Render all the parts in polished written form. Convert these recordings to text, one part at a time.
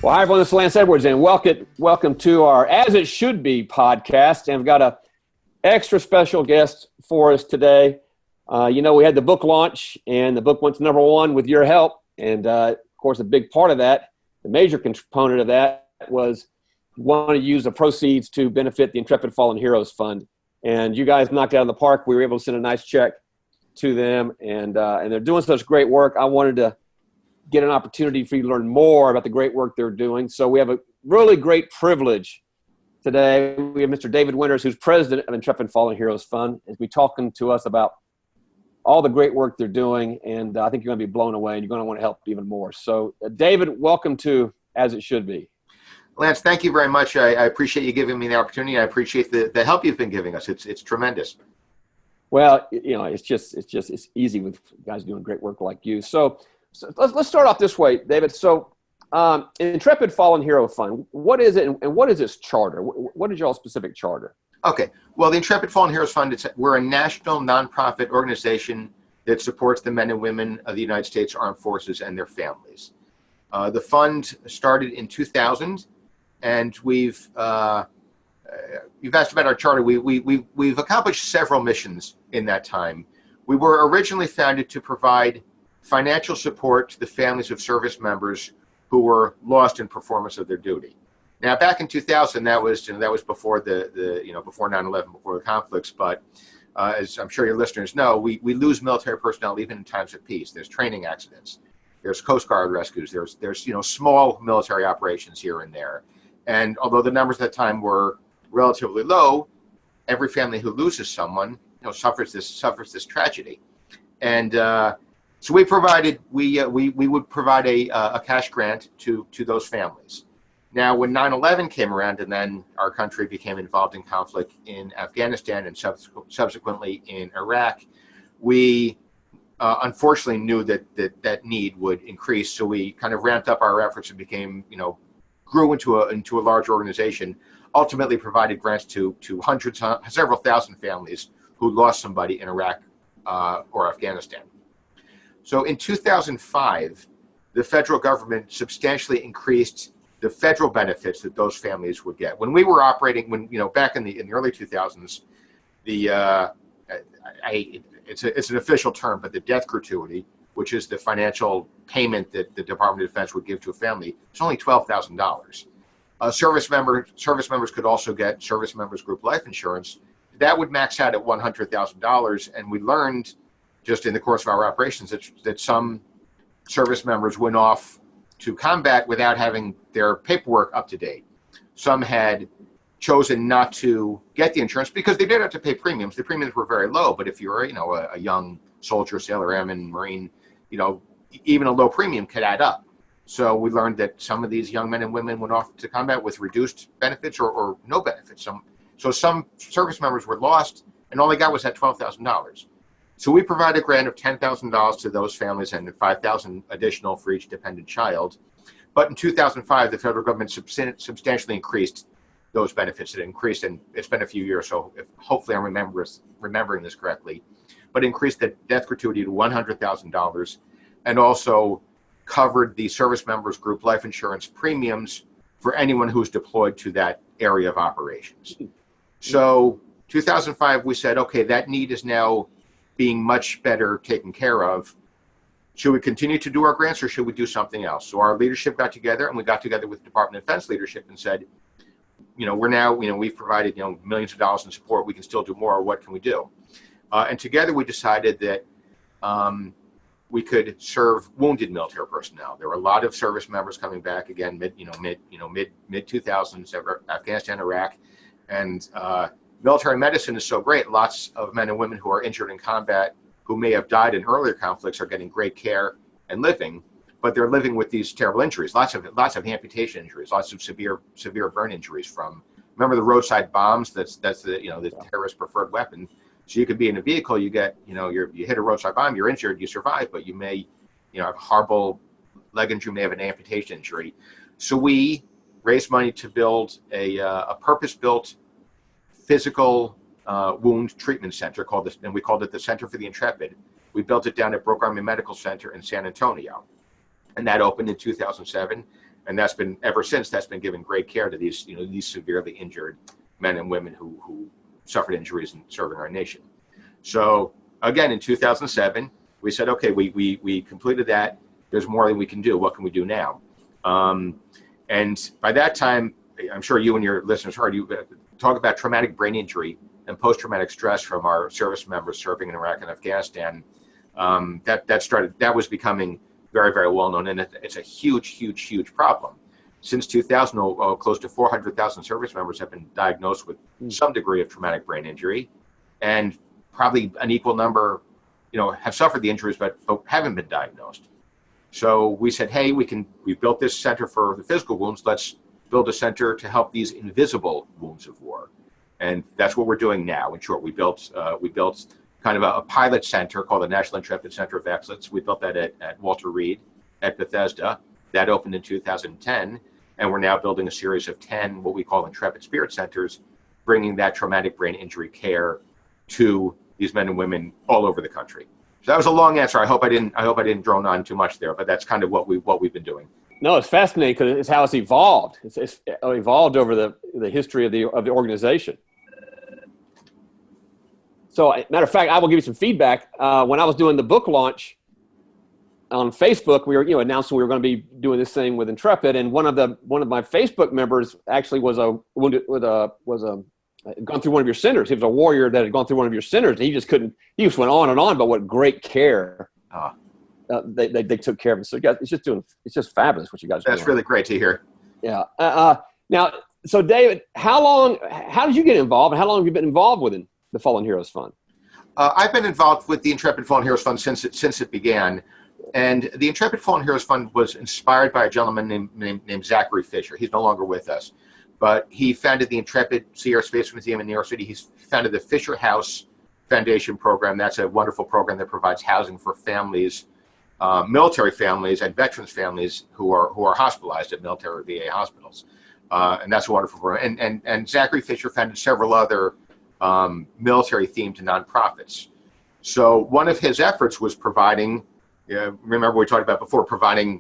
Well, hi, everyone. This is Lance Edwards, and welcome to our As It Should Be podcast. And we've got an extra special guest for us today. We had the book launch, and the book went to #1 with your help. And, of course, a big part of that, the major component of that was we want to use the proceeds to benefit the Intrepid Fallen Heroes Fund. And you guys knocked it out of the park. We were able to send a nice check to them, and they're doing such great work. I wanted to get an opportunity for you to learn more about the great work they're doing. So we have a really great privilege today. We have Mr. David Winters, who's president of Intrepid Fallen Heroes Fund, as we talking to us about all the great work they're doing. And I think you're going to be blown away, and you're going to want to help even more. So David, welcome to As It Should Be. Lance, thank you very much. I appreciate you giving me the opportunity. I appreciate the help you've been giving us. It's tremendous. Well, it's easy with guys doing great work like you. So let's start off this way, David. So Intrepid Fallen Hero Fund, what is it, and what is this charter? What is y'all's specific charter? Okay. Well, the Intrepid Fallen Heroes Fund, we're a national nonprofit organization that supports the men and women of the United States Armed Forces and their families. The fund started in 2000, and you've asked about our charter. We've accomplished several missions in that time. We were originally founded to provide financial support to the families of service members who were lost in performance of their duty. Now, back in 2000, that was before before 9/11, before the conflicts. But as I'm sure your listeners know, we lose military personnel even in times of peace. There's training accidents, there's Coast Guard rescues, there's small military operations here and there. And although the numbers at that time were relatively low, every family who loses someone suffers this tragedy. And so we would provide a cash grant to those families. Now, when 9/11 came around, and then our country became involved in conflict in Afghanistan and subsequently in Iraq, we unfortunately knew that need would increase. So we kind of ramped up our efforts and grew into a large organization. Ultimately, provided grants to several thousand families who lost somebody in Iraq or Afghanistan. So in 2005, the federal government substantially increased the federal benefits that those families would get. When we were operating, back in the early 2000s, it's an official term, but the death gratuity, which is the financial payment that the Department of Defense would give to a family, it's only $12,000. Service members could also get service members group life insurance. That would max out at $100,000, and we learned just in the course of our operations that some service members went off to combat without having their paperwork up to date. Some had chosen not to get the insurance because they did have to pay premiums. The premiums were very low, but if you're a young soldier, sailor, airman, Marine, even a low premium could add up. So we learned that some of these young men and women went off to combat with reduced benefits or no benefits. So some service members were lost, and all they got was that $12,000. So we provide a grant of $10,000 to those families and $5,000 additional for each dependent child. But in 2005, the federal government substantially increased those benefits. It increased, and it's been a few years, so hopefully I'm remembering this correctly, but increased the death gratuity to $100,000 and also covered the service members group life insurance premiums for anyone who's deployed to that area of operations. So 2005, we said, okay, that need is now being much better taken care of. Should we continue to do our grants, or should we do something else? So our leadership got together, and we got together with the Department of Defense leadership and said, we're now, we've provided, millions of dollars in support. We can still do more. What can we do? And together we decided that we could serve wounded military personnel. There were a lot of service members coming back again, mid 2000s, Afghanistan, Iraq, and military medicine is so great. Lots of men and women who are injured in combat, who may have died in earlier conflicts, are getting great care and living, but they're living with these terrible injuries. Lots of amputation injuries, lots of severe burn injuries from. Remember the roadside bombs? That's the terrorist preferred weapon. So you could be in a vehicle, you get you hit a roadside bomb, you're injured, you survive, but you may have a horrible leg injury, you may have an amputation injury. So we raised money to build a purpose-built physical wound treatment center and we called it the Center for the Intrepid. We built it down at Brooke Army Medical Center in San Antonio, and that opened in 2007. And that's been, ever since, that's been giving great care to these, these severely injured men and women who suffered injuries in serving our nation. So again, in 2007, we said, okay, we completed that. There's more that we can do. What can we do now? And by that time, I'm sure you and your listeners heard you talk about traumatic brain injury and post-traumatic stress from our service members serving in Iraq and Afghanistan. That was becoming very, very well known, and it's a huge problem. Since 2000, close to 400,000 service members have been diagnosed with some degree of traumatic brain injury, and probably an equal number, have suffered the injuries but haven't been diagnosed. So we said, hey, we built this center for the physical wounds. Let's build a center to help these invisible wounds of war, and that's what we're doing now. In short, we built kind of a pilot center called the National Intrepid Center of Excellence. We built that at Walter Reed at Bethesda. That opened in 2010, and we're now building a series of 10 what we call Intrepid Spirit Centers, bringing that traumatic brain injury care to these men and women all over the country. So that was a long answer. I hope I didn't drone on too much there, but that's kind of what we've been doing. No, it's fascinating because it's how it's evolved. It's evolved over the history of the organization. So, matter of fact, I will give you some feedback. When I was doing the book launch on Facebook, we were announcing we were going to be doing this thing with Intrepid, and one of my Facebook members actually was gone through one of your centers. He was a warrior that had gone through one of your centers, and he just went on and on about what great care they took care of him. So guys, it's just fabulous what you guys are doing. That's really great to hear. Yeah. Now, so David, how did you get involved, and how long have you been involved with the Fallen Heroes Fund? I've been involved with the Intrepid Fallen Heroes Fund since it began. And the Intrepid Fallen Heroes Fund was inspired by a gentleman named Zachary Fisher. He's no longer with us, but he founded the Intrepid Sea Air Space Museum in New York City. He's founded the Fisher House Foundation program. That's a wonderful program that provides housing for families, military families and veterans families who are hospitalized at military VA hospitals. And that's a wonderful program. And Zachary Fisher founded several other military-themed nonprofits. So one of his efforts was providing, remember we talked about before, providing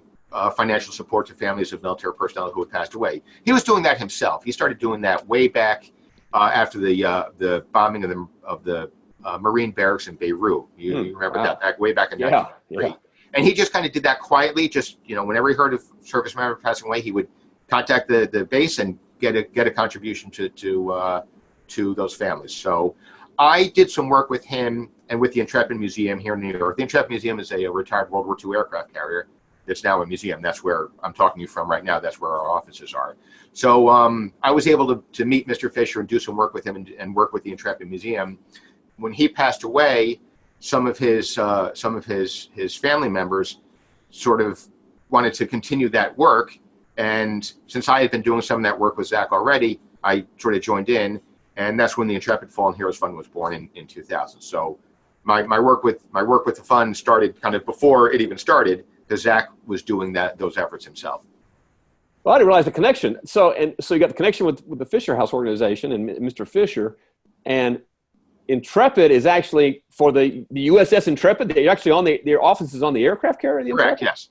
financial support to families of military personnel who had passed away. He was doing that himself. He started doing that way back after the bombing of the Marine barracks in Beirut. You remember that way back in 1993. Yeah. And he just kind of did that quietly. Just whenever he heard of service member passing away, he would contact the base and get a contribution to those families. So I did some work with him and with the Intrepid Museum here in New York. The Intrepid Museum is a retired World War II aircraft carrier that's now a museum. That's where I'm talking to you from right now. That's where our offices are. So I was able to meet Mr. Fisher and do some work with him and work with the Intrepid Museum. When he passed away, some of his family members sort of wanted to continue that work. And since I had been doing some of that work with Zach already, I sort of joined in. And that's when the Intrepid Fallen Heroes Fund was born in 2000. So my work with the fund started kind of before it even started, because Zach was doing those efforts himself. Well, I didn't realize the connection. So you got the connection with the Fisher House organization and Mr. Fisher, and Intrepid is actually for the USS Intrepid. They're actually their office is on the aircraft carrier. Correct. Yes.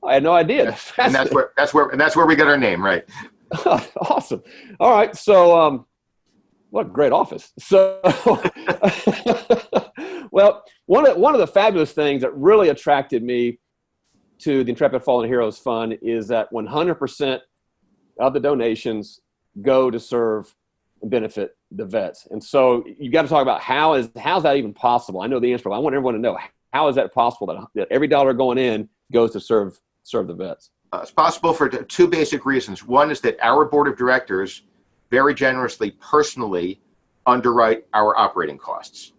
I had no idea. And that's where we got our name, right? Awesome. All right. So. What a great office. So, well, one of the fabulous things that really attracted me to the Intrepid Fallen Heroes Fund is that 100% of the donations go to serve and benefit the vets. And so you got to talk about how's that even possible? I know the answer, but I want everyone to know, how is that possible that every dollar going in goes to serve the vets? It's possible for two basic reasons. One is that our board of directors very generously, personally underwrite our operating costs.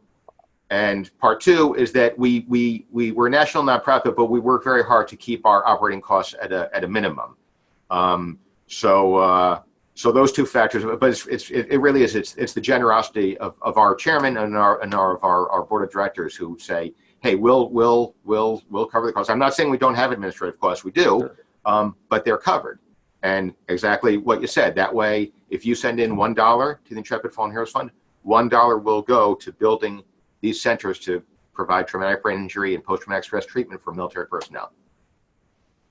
And part two is that we're a national nonprofit, but we work very hard to keep our operating costs at a minimum. So those two factors, but it really is, it's the generosity of our chairman and our board of directors who say, hey, we'll cover the costs. I'm not saying we don't have administrative costs, we do, but they're covered. And exactly what you said, that way, if you send in $1 to the Intrepid Fallen Heroes Fund, $1 will go to building these centers to provide traumatic brain injury and post-traumatic stress treatment for military personnel.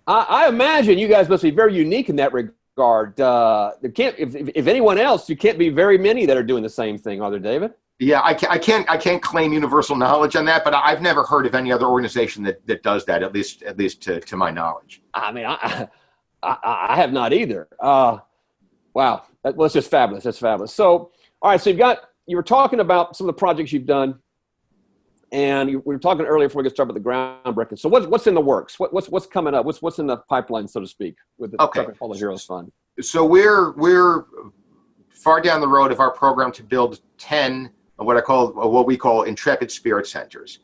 I imagine you guys must be very unique in that regard. There can't, if anyone else, you can't be very many that are doing the same thing, are there, David? Yeah, I can't claim universal knowledge on that, but I've never heard of any other organization that does that, at least to my knowledge. I mean, I have not either. Wow, that's just fabulous. That's fabulous. So, all right, so you were talking about some of the projects you've done, and we were talking earlier before we get started with the groundbreaking. So what's in the works? What's coming up? What's in the pipeline, so to speak, with the Intrepid Fallen Heroes Fund? So we're far down the road of our program to build 10 what we call Intrepid Spirit Centers.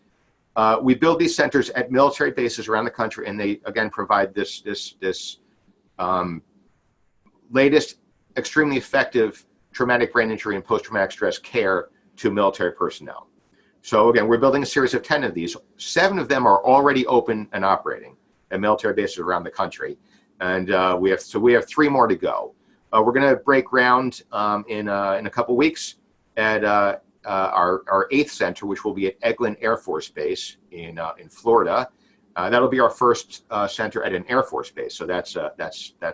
We build these centers at military bases around the country, and they again provide this latest extremely effective traumatic brain injury and post-traumatic stress care to military personnel. So again, we're building a series of 10 of these. 7 of them are already open and operating at military bases around the country, and we have 3 more to go. We're going to break ground in a couple weeks at our 8th center, which will be at Eglin Air Force Base in Florida. That'll be our first center at an Air Force base, so that's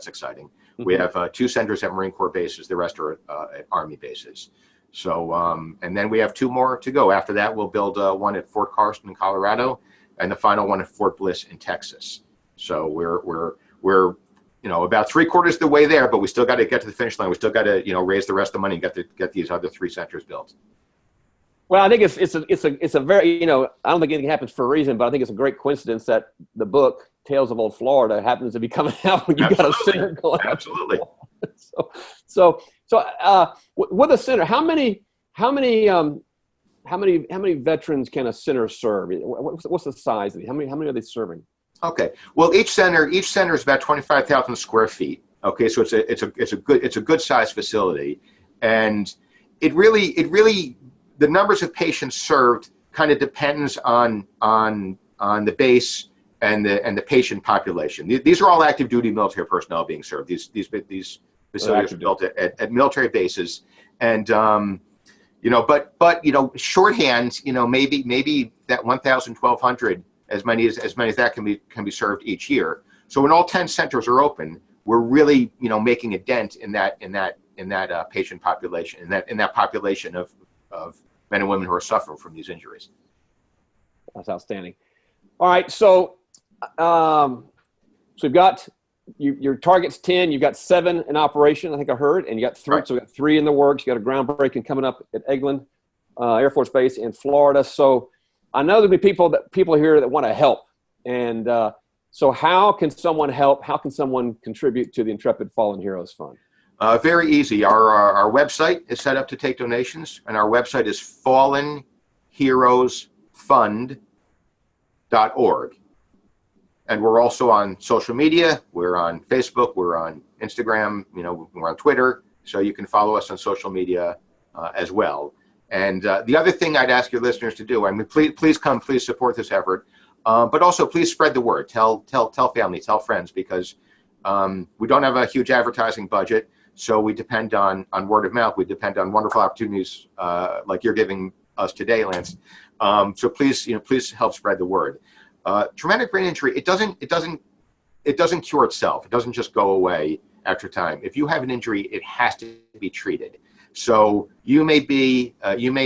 exciting. Mm-hmm. We have 2 centers at Marine Corps bases. The rest are at Army bases. So, and then we have 2 more to go. After that, we'll build one at Fort Carson in Colorado, and the final one at Fort Bliss in Texas. So we're about 3/4 of the way there, but we still got to get to the finish line. We still got to raise the rest of the money and get these other 3 centers built. Well, I think it's a very, I don't think anything happens for a reason, but I think it's a great coincidence that the book Tales of Old Florida happens to be coming out when you got a center going. Absolutely. So with a center, how many veterans can a center serve? What's the size of it? How many are they serving? Okay. Well, each center is about 25,000 square feet. Okay, so it's a good size facility, and it really the numbers of patients served kind of depends on the base and the patient population. These are all active duty military personnel being served. These facilities are built at military bases, and but shorthand, maybe that 1,000, 1,200, as many as that can be served each year. So when all 10 centers are open, we're really making a dent in that patient population, in that population of men and women who are suffering from these injuries. That's outstanding. All right, so we've got your target's 10. You've got 7 in operation, I think I heard, and you got 3. Right. So we got 3 in the works. You got a groundbreaking coming up at Eglin Air Force Base in Florida. So I know there'll be people here that want to help, and so how can someone help? How can someone contribute to the Intrepid Fallen Heroes Fund? Very easy. Our website is set up to take donations, and our website is fallenheroesfund.org. And we're also on social media. We're on Facebook. We're on Instagram. We're on Twitter. So you can follow us on social media as well. And the other thing I'd ask your listeners to do, please come, please support this effort, but also please spread the word. Tell family, tell friends, because we don't have a huge advertising budget. So we depend on word of mouth. We depend on wonderful opportunities like you're giving us today, Lance. So please help spread the word. Traumatic brain injury, it doesn't cure itself. It doesn't just go away after time. If you have an injury, it has to be treated. So you may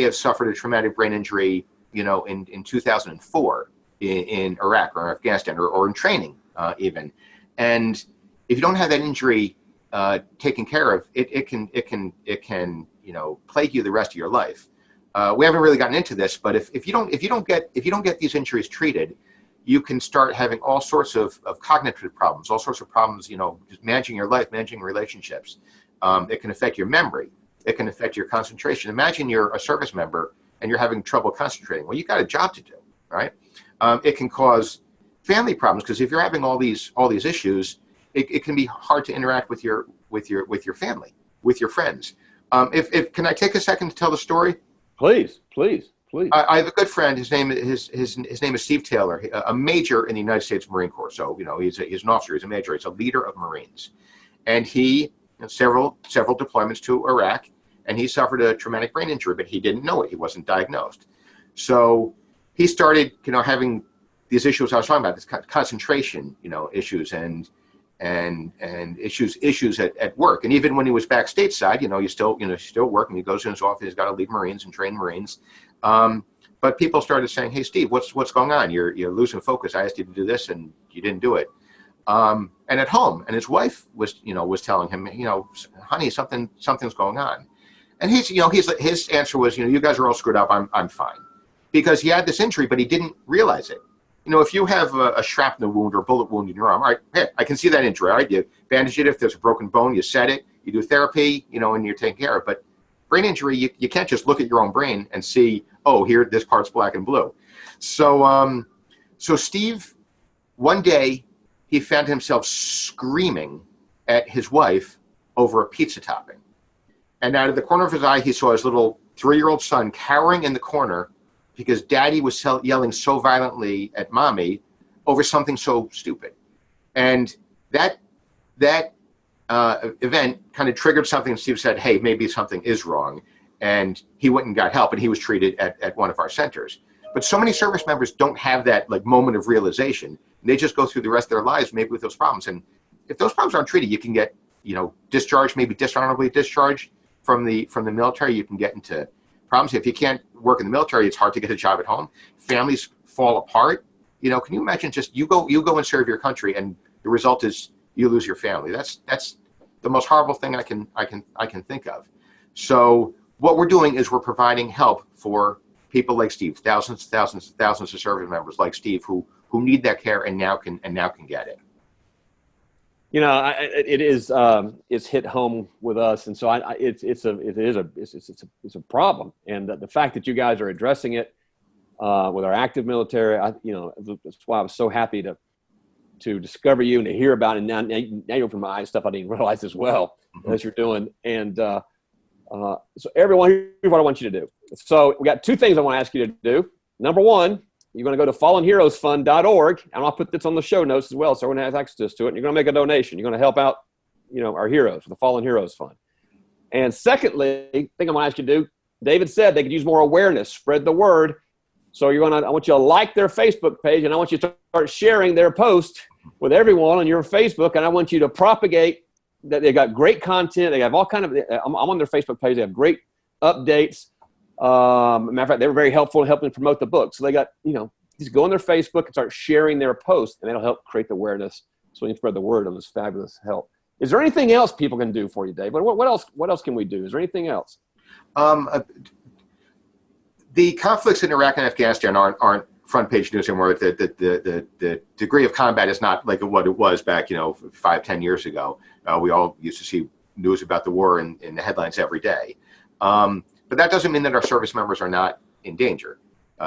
have suffered a traumatic brain injury, in 2004 in Iraq or Afghanistan or in training even. And if you don't have that injury taken care of, it can plague you the rest of your life. We haven't really gotten into this, but if you don't get these injuries treated, you can start having all sorts of cognitive problems, all sorts of problems, just managing your life, managing relationships. It can affect your memory. It can affect your concentration. Imagine you're a service member and you're having trouble concentrating. Well, you've got a job to do, right? It can cause family problems, because if you're having all these issues, it can be hard to interact with your family, with your friends. Can I take a second to tell the story? Please. I have a good friend. His name is Steve Taylor, a major in the United States Marine Corps. So he's an officer. He's a major. He's a leader of Marines, and he had several deployments to Iraq, and he suffered a traumatic brain injury, but he didn't know it. He wasn't diagnosed. So he started having these issues I was talking about, this concentration, issues and issues at work. And even when he was back stateside, he's still working. He goes in his office. He's got to lead Marines and train Marines. But people started saying, "Hey, Steve, what's going on? You're losing focus. I asked you to do this, and you didn't do it." And at home, and his wife was telling him, "Honey, something's going on." And his answer was, "You guys are all screwed up. I'm fine," because he had this injury, but he didn't realize it. If you have a shrapnel wound or a bullet wound in your arm, all right, hey, I can see that injury. All right, you bandage it. If there's a broken bone, you set it. You do therapy, and you're taking care of it. But brain injury, you can't just look at your own brain and see, oh, here, this part's black and blue. So Steve, one day, he found himself screaming at his wife over a pizza topping. And out of the corner of his eye, he saw his little 3-year-old son cowering in the corner because daddy was yelling so violently at mommy over something so stupid. And that event kind of triggered something. Steve said, hey, maybe something is wrong. And he went and got help, and he was treated at one of our centers. But so many service members don't have that moment of realization. They just go through the rest of their lives maybe with those problems. And if those problems aren't treated, you can get, discharged, maybe dishonorably discharged from the military. You can get into problems. If you can't work in the military, it's hard to get a job at home. Families fall apart. Can you imagine just you go and serve your country, and the result is you lose your family? That's the most horrible thing I can think of. So what we're doing is we're providing help for people like Steve, thousands of service members like Steve who need that care and now can get it. It's hit home with us, and so it's a problem. And the fact that you guys are addressing it with our active military, that's why I was so happy to discover you and to hear about it. And now you're from my eyes, stuff I didn't realize as well, as you're doing. And so everyone, here's what I want you to do. So we got 2 things I want to ask you to do. Number 1, you're going to go to fallenheroesfund.org, and I'll put this on the show notes as well, so everyone has access to it. And you're going to make a donation. You're going to help out, our heroes, the Fallen Heroes Fund. And secondly, the thing I'm going to ask you to do, David said they could use more awareness, spread the word. So I want you to like their Facebook page, and I want you to start sharing their post with everyone on your Facebook, and I want you to propagate that they got great content. They have all kind of, I'm on their Facebook page. They have great updates. Matter of fact, they were very helpful in helping promote the book. So they got, just go on their Facebook and start sharing their posts, and that'll help create the awareness so we can spread the word on this fabulous help. Is there anything else people can do for you, Dave? What else can we do? Is there anything else? The conflicts in Iraq and Afghanistan aren't front page news anymore. The degree of combat is not like what it was back, 5-10 years ago. We all used to see news about the war in the headlines every day. But that doesn't mean that our service members are not in danger.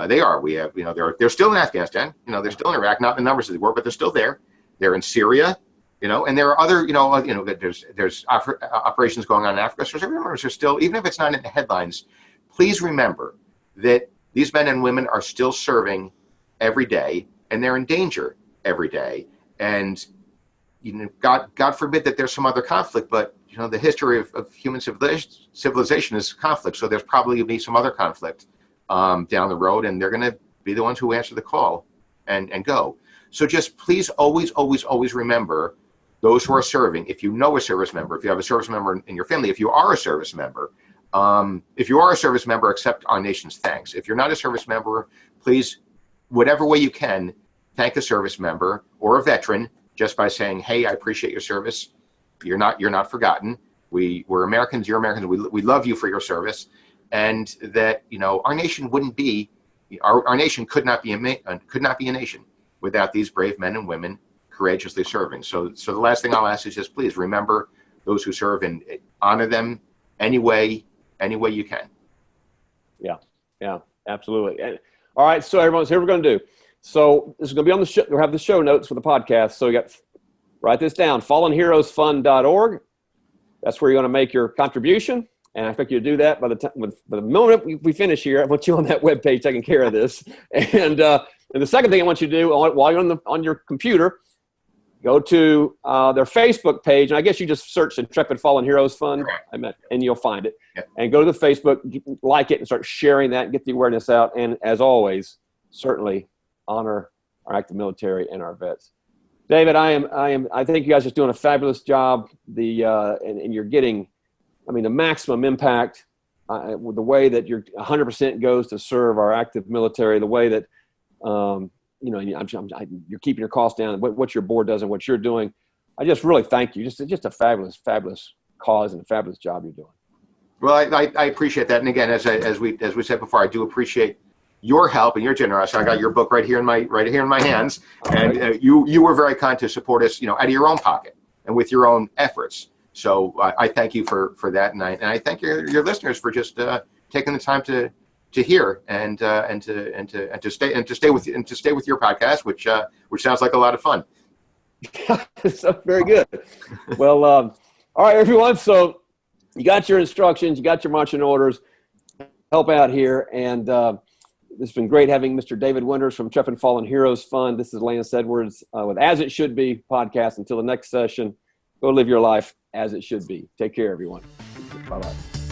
They are. We have, they're still in Afghanistan. They're still in Iraq, not in the numbers of the war, but they're still there. They're in Syria, and there are other, there's operations going on in Africa. So service members are still, even if it's not in the headlines, please remember that these men and women are still serving every day, and they're in danger every day. And God forbid that there's some other conflict, but the history of human civilization is conflict. So there's probably going to be some other conflict down the road, and they're going to be the ones who answer the call and go. So just please always remember those who are serving. If you know a service member, if you have a service member in your family, if you are a service member, accept our nation's thanks. If you're not a service member, please, whatever way you can, thank a service member or a veteran just by saying, hey, I appreciate your service. You're not forgotten. We're Americans. You're Americans. We love you for your service, and that our nation wouldn't be our nation could not be a nation without these brave men and women courageously serving. So the last thing I'll ask is just please remember those who serve and honor them any way you can. Yeah, absolutely. And, all right, so everyone, here's what we're going to do. So this is going to be on the show. We'll have the show notes for the podcast. So write this down, fallenheroesfund.org. That's where you're going to make your contribution. And I expect you to do that by the moment we finish here. I want you on that webpage taking care of this. And the second thing I want you to do while you're on your computer, go to their Facebook page. And I guess you just search Intrepid Fallen Heroes Fund, and you'll find it. Yep. And go to the Facebook, like it, and start sharing that, and get the awareness out. And as always, certainly honor our active military and our vets. David, I think you guys are doing a fabulous job. And you're getting, the maximum impact with the way that you're 100% goes to serve our active military, the way that, you're keeping your costs down, what your board does and what you're doing. I just really thank you. Just a fabulous, fabulous cause and a fabulous job you're doing. Well, I appreciate that. And again, as we said before, I do appreciate your help and your generosity. I got your book right here in my hands, and you were very kind to support us, out of your own pocket and with your own efforts. So I thank you for that, and I thank your listeners for just taking the time to hear and to stay with your podcast, which sounds like a lot of fun. So very good. Well, all right, everyone. So you got your instructions, you got your marching orders. Help out here, and it's been great having Mr. David Winters from Intrepid Fallen Heroes Fund. This is Lance Edwards with As It Should Be podcast. Until the next session, go live your life as it should be. Take care, everyone. Bye-bye.